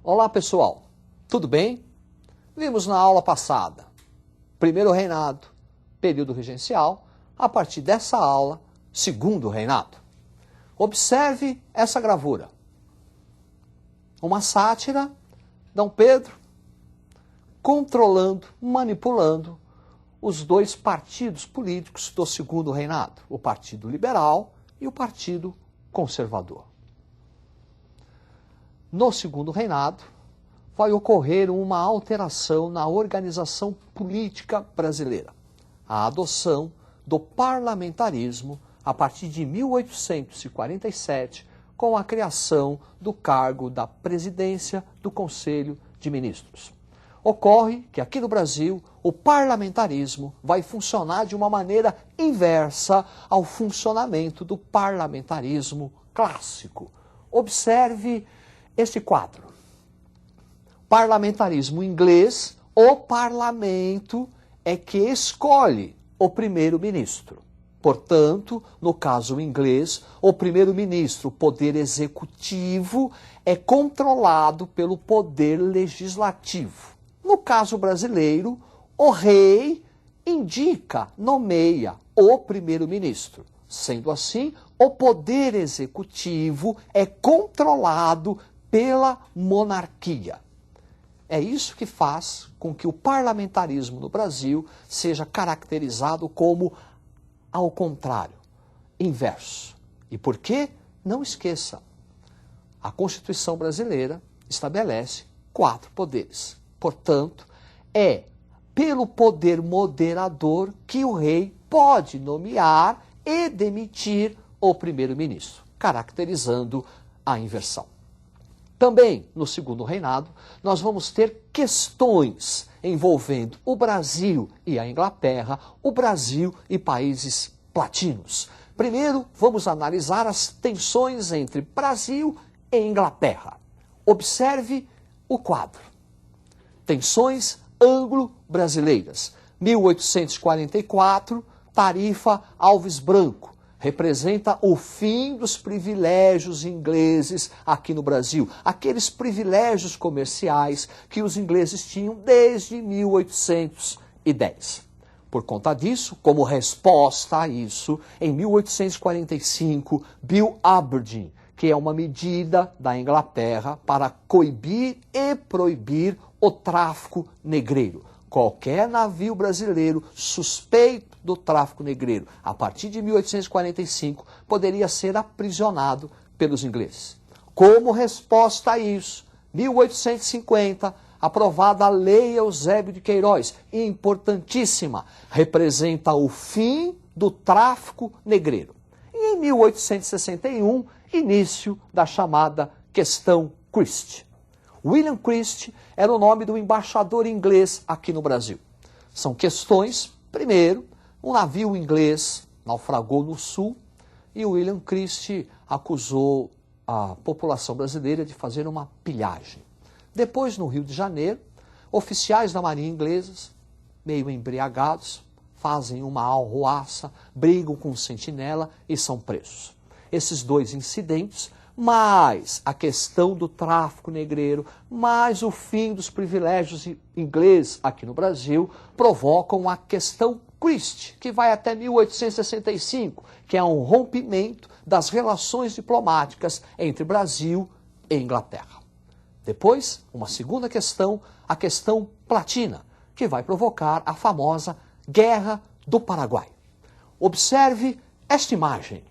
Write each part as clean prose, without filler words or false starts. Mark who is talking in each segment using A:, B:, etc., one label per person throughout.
A: Olá pessoal, tudo bem? Vimos na aula passada, primeiro reinado, período regencial, a partir dessa aula, segundo reinado. Observe essa gravura. Uma sátira, Dom Pedro, controlando, manipulando os dois partidos políticos do segundo reinado, o Partido Liberal e o Partido Conservador. No segundo reinado, vai ocorrer uma alteração na organização política brasileira. A adoção do parlamentarismo a partir de 1847, com a criação do cargo da presidência do Conselho de Ministros. Ocorre que aqui no Brasil o parlamentarismo vai funcionar de uma maneira inversa ao funcionamento do parlamentarismo clássico. Observe este quadro. Parlamentarismo inglês, o parlamento é que escolhe o primeiro-ministro. Portanto, no caso inglês, o primeiro-ministro, o poder executivo, é controlado pelo poder legislativo. No caso brasileiro, o rei indica, nomeia o primeiro-ministro. Sendo assim, o poder executivo é controlado pela monarquia. É isso que faz com que o parlamentarismo no Brasil seja caracterizado como ao contrário, inverso. E por quê? Não esqueça, a Constituição brasileira estabelece 4 poderes. Portanto, é pelo poder moderador que o rei pode nomear e demitir o primeiro-ministro, caracterizando a inversão. Também, no segundo reinado, nós vamos ter questões envolvendo o Brasil e a Inglaterra, o Brasil e países latinos. Primeiro, vamos analisar as tensões entre Brasil e Inglaterra. Observe o quadro. Tensões anglo-brasileiras. 1844, Tarifa Alves Branco. Representa o fim dos privilégios ingleses aqui no Brasil. Aqueles privilégios comerciais que os ingleses tinham desde 1810. Por conta disso, como resposta a isso, em 1845, Bill Aberdeen, que é uma medida da Inglaterra para coibir e proibir o tráfico negreiro. Qualquer navio brasileiro suspeito do tráfico negreiro, a partir de 1845, poderia ser aprisionado pelos ingleses. Como resposta a isso, 1850, aprovada a Lei Eusébio de Queiroz, importantíssima, representa o fim do tráfico negreiro. E em 1861, início da chamada Questão Christie. William Christie era o nome do embaixador inglês aqui no Brasil. São questões, primeiro, um navio inglês naufragou no sul e William Christie acusou a população brasileira de fazer uma pilhagem. Depois, no Rio de Janeiro, oficiais da marinha ingleses, meio embriagados, fazem uma arruaça, brigam com o sentinela e são presos. Esses 2 incidentes, mais a questão do tráfico negreiro, mais o fim dos privilégios ingleses aqui no Brasil, provocam a questão Christie, que vai até 1865, que é um rompimento das relações diplomáticas entre Brasil e Inglaterra. Depois, uma segunda questão, a questão Platina, que vai provocar a famosa Guerra do Paraguai. Observe esta imagem.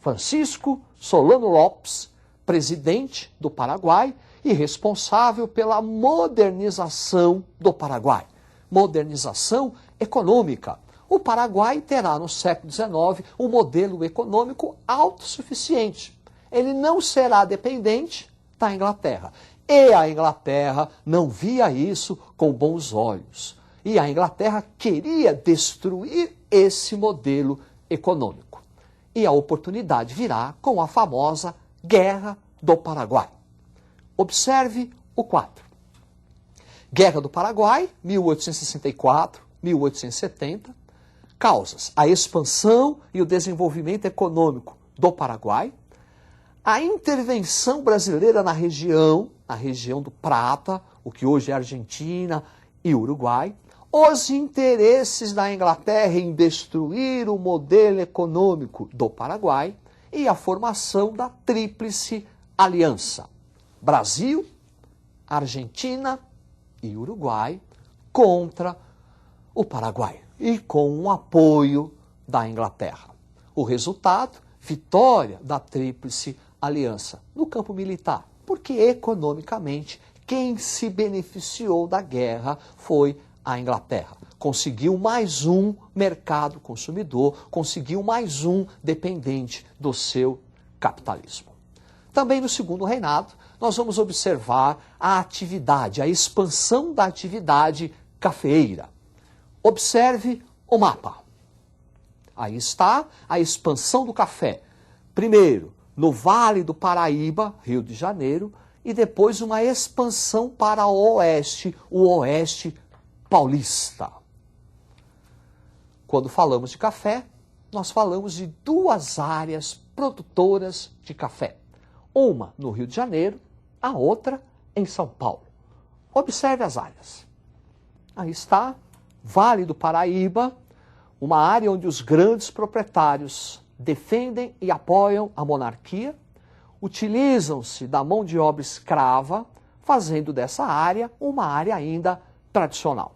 A: Francisco Solano Lopes, presidente do Paraguai e responsável pela modernização do Paraguai. Modernização econômica. O Paraguai terá no século XIX um modelo econômico autossuficiente. Ele não será dependente da Inglaterra. E a Inglaterra não via isso com bons olhos. E a Inglaterra queria destruir esse modelo econômico. E a oportunidade virá com a famosa Guerra do Paraguai. Observe o quadro. Guerra do Paraguai, 1864, 1870. Causas: a expansão e o desenvolvimento econômico do Paraguai, a intervenção brasileira na região do Prata, o que hoje é Argentina e Uruguai, os interesses da Inglaterra em destruir o modelo econômico do Paraguai e a formação da Tríplice Aliança: Brasil, Argentina e Uruguai contra o Paraguai e com o apoio da Inglaterra. O resultado, vitória da Tríplice Aliança no campo militar, porque economicamente quem se beneficiou da guerra foi a Inglaterra. Conseguiu mais um mercado consumidor, conseguiu mais um dependente do seu capitalismo. Também no segundo reinado, nós vamos observar a atividade, a expansão da atividade cafeeira. Observe o mapa. Aí está a expansão do café. Primeiro, no Vale do Paraíba, Rio de Janeiro, e depois uma expansão para o oeste paulista. Quando falamos de café, nós falamos de duas áreas produtoras de café. Uma no Rio de Janeiro, a outra em São Paulo. Observe as áreas. Aí está, Vale do Paraíba, uma área onde os grandes proprietários defendem e apoiam a monarquia, utilizam-se da mão de obra escrava, fazendo dessa área uma área ainda tradicional.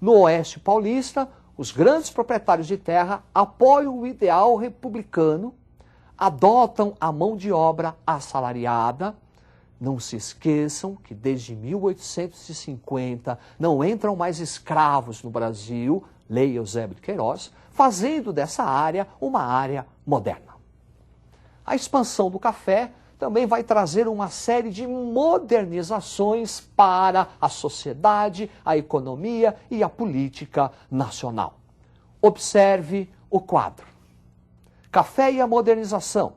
A: No oeste paulista, os grandes proprietários de terra apoiam o ideal republicano, adotam a mão de obra assalariada. Não se esqueçam que desde 1850 não entram mais escravos no Brasil, lei Eusébio de Queiroz, fazendo dessa área uma área moderna. A expansão do café também vai trazer uma série de modernizações para a sociedade, a economia e a política nacional. Observe o quadro. Café e a modernização.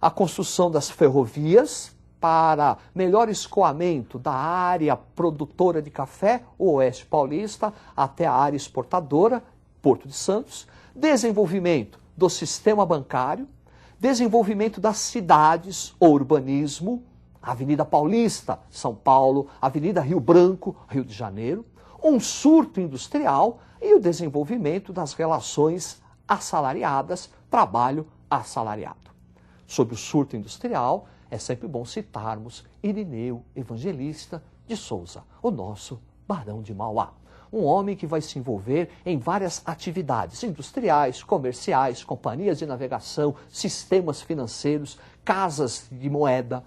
A: A construção das ferrovias para melhor escoamento da área produtora de café, o oeste paulista, até a área exportadora, Porto de Santos. Desenvolvimento do sistema bancário, desenvolvimento das cidades, o urbanismo, Avenida Paulista, São Paulo, Avenida Rio Branco, Rio de Janeiro, um surto industrial e o desenvolvimento das relações assalariadas, trabalho assalariado. Sobre o surto industrial, é sempre bom citarmos Irineu Evangelista de Souza, o nosso Barão de Mauá. Um homem que vai se envolver em várias atividades industriais, comerciais, companhias de navegação, sistemas financeiros, casas de moeda.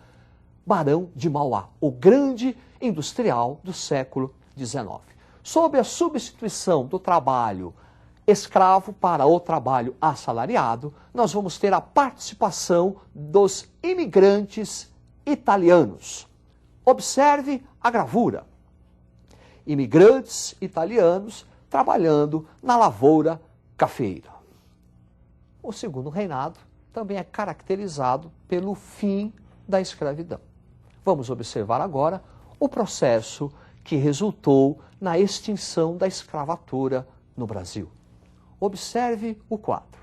A: Barão de Mauá, o grande industrial do século XIX. Sob a substituição do trabalho escravo para o trabalho assalariado, nós vamos ter a participação dos imigrantes italianos. Observe a gravura. Imigrantes italianos trabalhando na lavoura cafeeira. O segundo reinado também é caracterizado pelo fim da escravidão. Vamos observar agora o processo que resultou na extinção da escravatura no Brasil. Observe o quadro.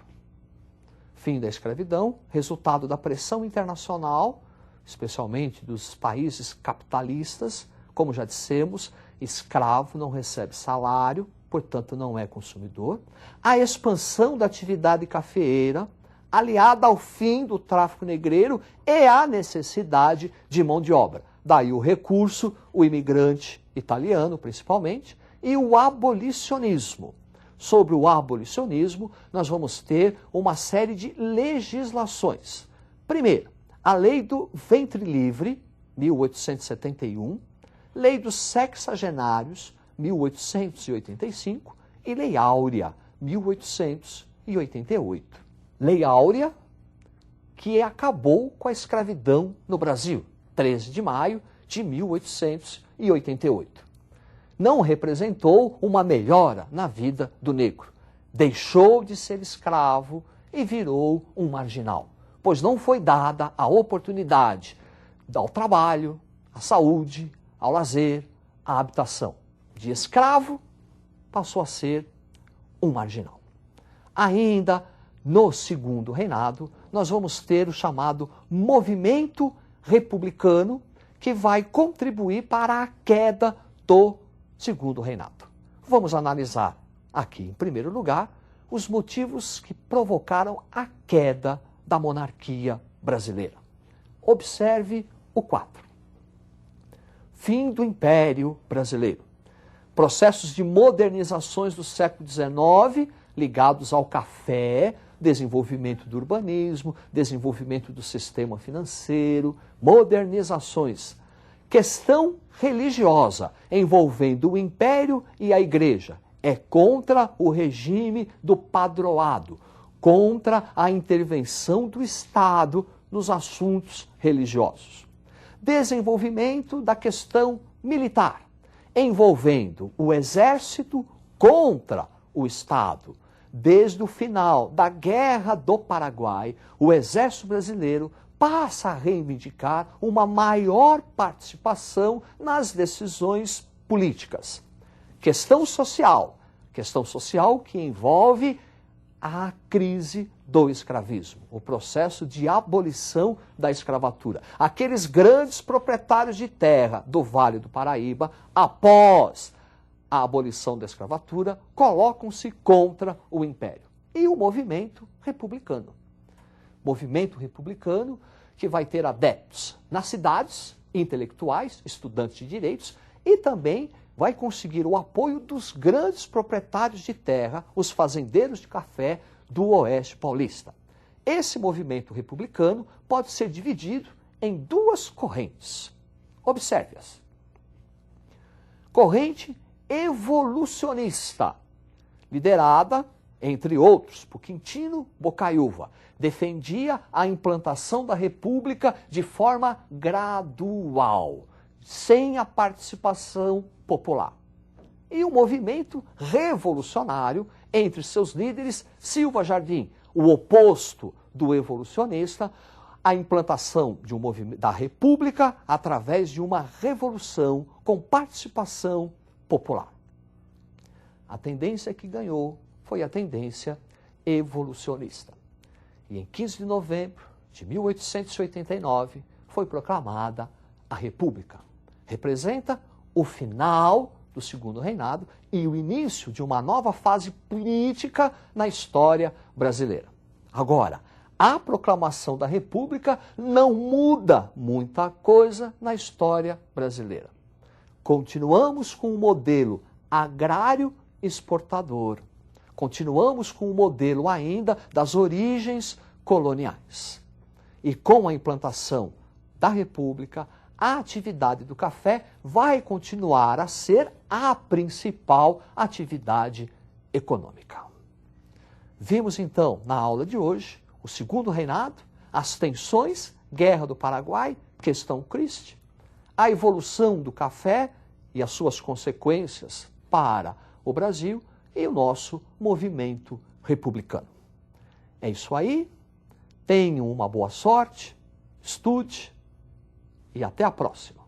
A: Fim da escravidão, resultado da pressão internacional, especialmente dos países capitalistas. Como já dissemos, escravo não recebe salário, portanto não é consumidor. A expansão da atividade cafeeira, aliada ao fim do tráfico negreiro e à necessidade de mão de obra. Daí o recurso, o imigrante italiano principalmente, e o abolicionismo. Sobre o abolicionismo, nós vamos ter uma série de legislações. Primeiro, a Lei do Ventre Livre, 1871, Lei dos Sexagenários, 1885, e Lei Áurea, 1888. Lei Áurea, que acabou com a escravidão no Brasil, 13 de maio de 1888. Não representou uma melhora na vida do negro. Deixou de ser escravo e virou um marginal, pois não foi dada a oportunidade ao trabalho, à saúde, ao lazer, à habitação. De escravo, passou a ser um marginal. Ainda no segundo reinado, nós vamos ter o chamado movimento republicano, que vai contribuir para a queda do Segundo Reinado. Vamos analisar aqui, em primeiro lugar, os motivos que provocaram a queda da monarquia brasileira. Observe o quadro. Fim do Império Brasileiro. Processos de modernizações do século XIX ligados ao café, desenvolvimento do urbanismo, desenvolvimento do sistema financeiro, modernizações. Questão religiosa envolvendo o Império e a Igreja. É contra o regime do padroado, contra a intervenção do Estado nos assuntos religiosos. Desenvolvimento da questão militar, envolvendo o Exército contra o Estado. Desde o final da Guerra do Paraguai, o Exército Brasileiro passa a reivindicar uma maior participação nas decisões políticas. Questão social que envolve a crise do escravismo, o processo de abolição da escravatura. Aqueles grandes proprietários de terra do Vale do Paraíba, após a abolição da escravatura, colocam-se contra o Império. E o movimento republicano. Movimento republicano que vai ter adeptos nas cidades, intelectuais, estudantes de direitos, e também vai conseguir o apoio dos grandes proprietários de terra, os fazendeiros de café do Oeste Paulista. Esse movimento republicano pode ser dividido em duas correntes. Observe-as. Corrente evolucionista, liderada, entre outros, por Quintino Bocaiúva, defendia a implantação da República de forma gradual, sem a participação popular. E o movimento revolucionário, entre seus líderes, Silva Jardim, o oposto do evolucionista, a implantação de da República através de uma revolução com participação popular. A tendência que ganhou foi a tendência evolucionista. E em 15 de novembro de 1889 foi proclamada a República. Representa o final do Segundo Reinado e o início de uma nova fase política na história brasileira. Agora, a proclamação da República não muda muita coisa na história brasileira. Continuamos com o modelo agrário exportador. Continuamos com o modelo ainda das origens coloniais. E com a implantação da República, a atividade do café vai continuar a ser a principal atividade econômica. Vimos então na aula de hoje o Segundo Reinado, as tensões, Guerra do Paraguai, questão Christie, a evolução do café e as suas consequências para o Brasil e o nosso movimento republicano. É isso aí, tenham uma boa sorte, estude e até a próxima.